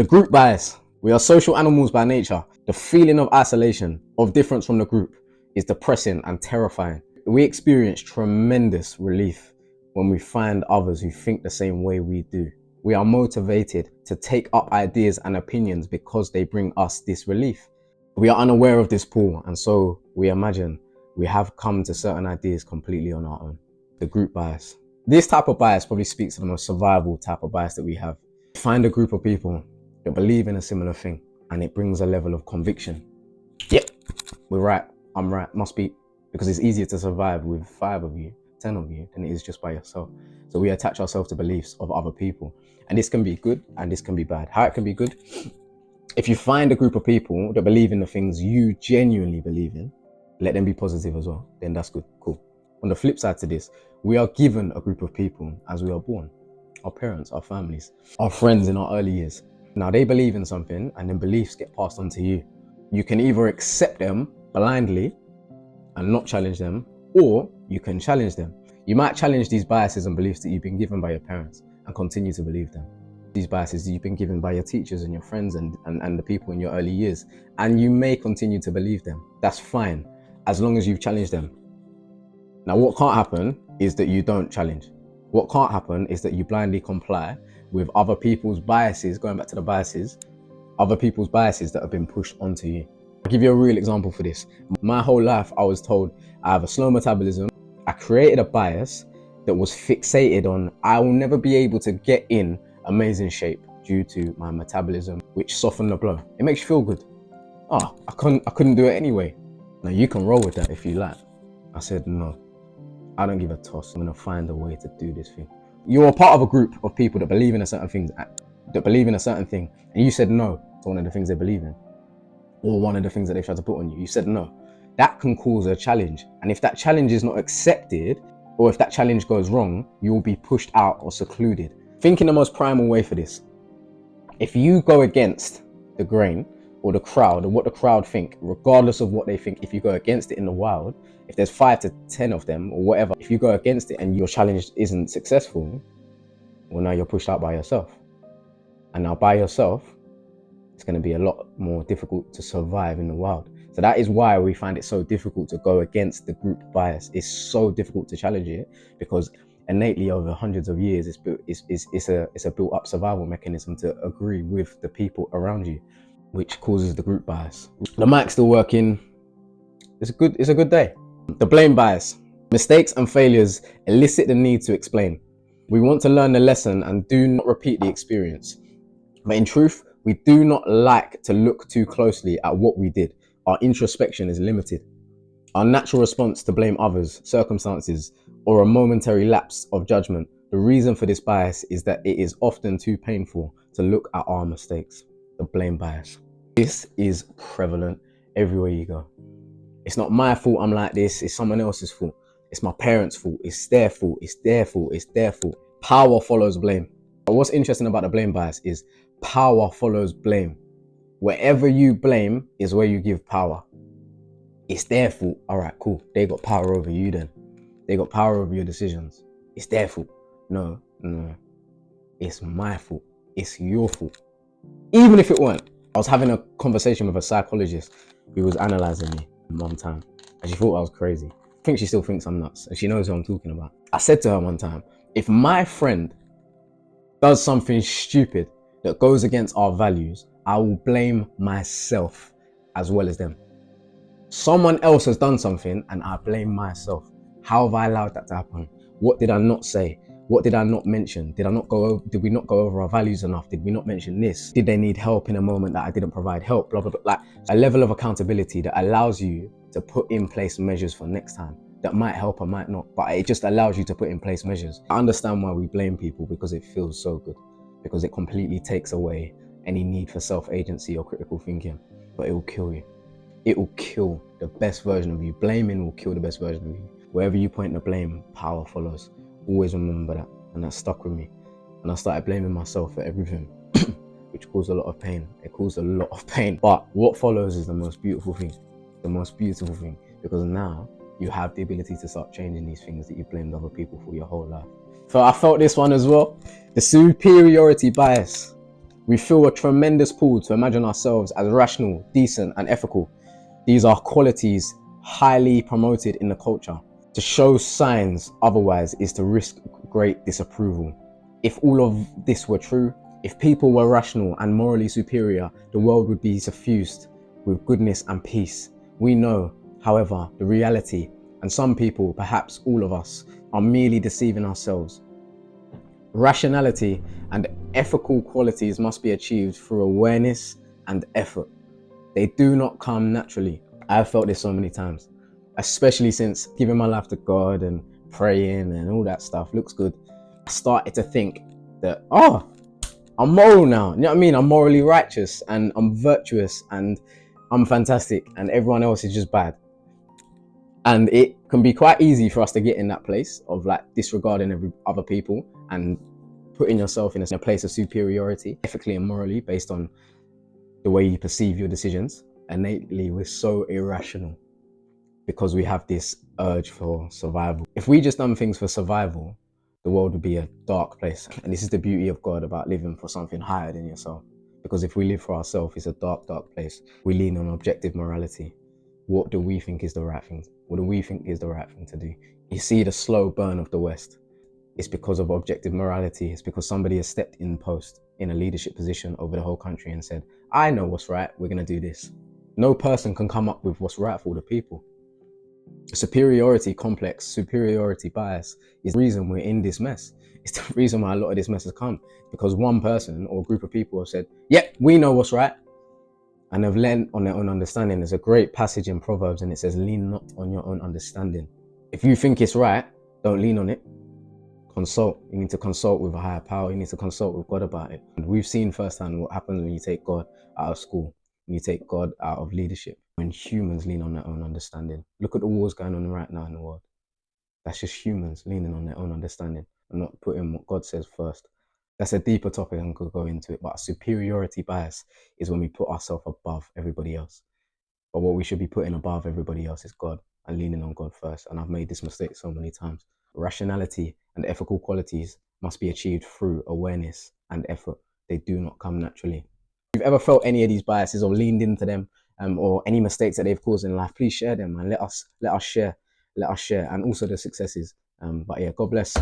The group bias. We are social animals by nature. The feeling of isolation, of difference from the group, is depressing and terrifying. We experience tremendous relief when we find others who think the same way we do. We are motivated to take up ideas and opinions because they bring us this relief. We are unaware of this pull, and so we imagine we have come to certain ideas completely on our own. The group bias. This type of bias probably speaks to the most survival type of bias that we have. Find a group of people that believe in a similar thing, and it brings a level of conviction. Yep, we're right, I'm right, must be, because it's easier to survive with 5 of you, 10 of you, than it is just by yourself. So we attach ourselves to beliefs of other people, and this can be good and this can be bad. How it can be good? If you find a group of people that believe in the things you genuinely believe in, let them be positive as well, then that's good, cool. On the flip side to this, we are given a group of people as we are born. Our parents, our families, our friends in our early years. Now they believe in something and then beliefs get passed on to you. You can either accept them blindly and not challenge them, or you can challenge them. You might challenge these biases and beliefs that you've been given by your parents and continue to believe them. These biases that you've been given by your teachers and your friends and the people in your early years, and you may continue to believe them. That's fine, as long as you've challenged them. Now what can't happen is that you don't challenge. What can't happen is that you blindly comply with other people's biases, going back to the biases, other people's biases that have been pushed onto you. I'll give you a real example for this. My whole life I was told I have a slow metabolism. I created a bias that was fixated on I will never be able to get in amazing shape due to my metabolism, which softened the blow. It makes you feel good. I couldn't do it anyway. Now you can roll with that if you like. I said no. I don't give a toss. I'm gonna find a way to do this thing. You're a part of a group of people that believe in a certain thing, and you said no to one of the things they believe in, or one of the things that they tried to put on you. You said no. That can cause a challenge, and if that challenge is not accepted, or if that challenge goes wrong, you will be pushed out or secluded. Think in the most primal way for this. If you go against the grain or the crowd and what the crowd think, regardless of what they think, if you go against it in the wild, if there's 5 to 10 of them or whatever, if you go against it and your challenge isn't successful, well, now you're pushed out by yourself. And now by yourself, it's going to be a lot more difficult to survive in the wild. So that is why we find it so difficult to go against the group bias. It's so difficult to challenge it because innately over hundreds of years, it's a built up survival mechanism to agree with the people around you, which causes the group bias. The mic's still working. It's a good day. The blame bias. Mistakes and failures elicit the need to explain. We want to learn the lesson and do not repeat the experience. But in truth, we do not like to look too closely at what we did. Our introspection is limited. Our natural response to blame others, circumstances, or a momentary lapse of judgment. The reason for this bias is that it is often too painful to look at our mistakes. The blame bias. This is prevalent everywhere you go. It's not my fault I'm like this, it's someone else's fault. It's my parents' fault, it's their fault, it's their fault, it's their fault. Power follows blame. But what's interesting about the blame bias is power follows blame. Wherever you blame is where you give power. It's their fault. All right, cool. They got power over you then. They got power over your decisions. It's their fault. No. It's my fault. It's your fault. Even if it weren't. I was having a conversation with a psychologist who was analysing me one time, and she thought I was crazy. I think she still thinks I'm nuts, and she knows who I'm talking about. I said to her one time, if my friend does something stupid that goes against our values, I will blame myself as well as them. Someone else has done something and I blame myself. How have I allowed that to happen? What did I not say? What did I not mention? Did we not go over our values enough? Did we not mention this? Did they need help in a moment that I didn't provide help? Blah, blah, blah. Like a level of accountability that allows you to put in place measures for next time that might help or might not, but it just allows you to put in place measures. I understand why we blame people, because it feels so good, because it completely takes away any need for self-agency or critical thinking, but it will kill you. It will kill the best version of you. Blaming will kill the best version of you. Wherever you point the blame, power follows. Always remember that. And that stuck with me. And I started blaming myself for everything, which caused a lot of pain. It caused a lot of pain. But what follows is the most beautiful thing. The most beautiful thing. Because now you have the ability to start changing these things that you blamed other people for your whole life. So I felt this one as well. The superiority bias. We feel a tremendous pull to imagine ourselves as rational, decent, and ethical. These are qualities highly promoted in the culture. To show signs otherwise is to risk great disapproval. If all of this were true, if people were rational and morally superior, the world would be suffused with goodness and peace. We know, however, the reality, and some people, perhaps all of us, are merely deceiving ourselves. Rationality and ethical qualities must be achieved through awareness and effort. They do not come naturally. I've felt this so many times, especially since giving my life to God and praying and all that stuff looks good. I started to think that, I'm moral now. You know what I mean? I'm morally righteous and I'm virtuous and I'm fantastic and everyone else is just bad. And it can be quite easy for us to get in that place of like disregarding other people and putting yourself in a place of superiority, ethically and morally, based on the way you perceive your decisions. Innately, we're so irrational because we have this urge for survival. If we just done things for survival, the world would be a dark place. And this is the beauty of God about living for something higher than yourself. Because if we live for ourselves, it's a dark, dark place. We lean on objective morality. What do we think is the right thing? What do we think is the right thing to do? You see the slow burn of the West. It's because of objective morality. It's because somebody has stepped in post in a leadership position over the whole country and said, I know what's right, we're going to do this. No person can come up with what's right for the people. Superiority complex, superiority bias is the reason we're in this mess. It's the reason why a lot of this mess has come, because one person or group of people have said, yep, we know what's right, and they've leaned on their own understanding. There's a great passage in Proverbs and it says, lean not on your own understanding. If you think it's right, don't lean on it. Consult. You need to consult with a higher power. You need to consult with God about it. And we've seen firsthand what happens when you take God out of school, when you take God out of leadership, when humans lean on their own understanding. Look at the wars going on right now in the world. That's just humans leaning on their own understanding and not putting what God says first. That's a deeper topic and could go into it, but superiority bias is when we put ourselves above everybody else. But what we should be putting above everybody else is God and leaning on God first. And I've made this mistake so many times. Rationality and ethical qualities must be achieved through awareness and effort. They do not come naturally. If you've ever felt any of these biases or leaned into them, or any mistakes that they've caused in life, please share them and let us share, and also the successes. But yeah, God bless.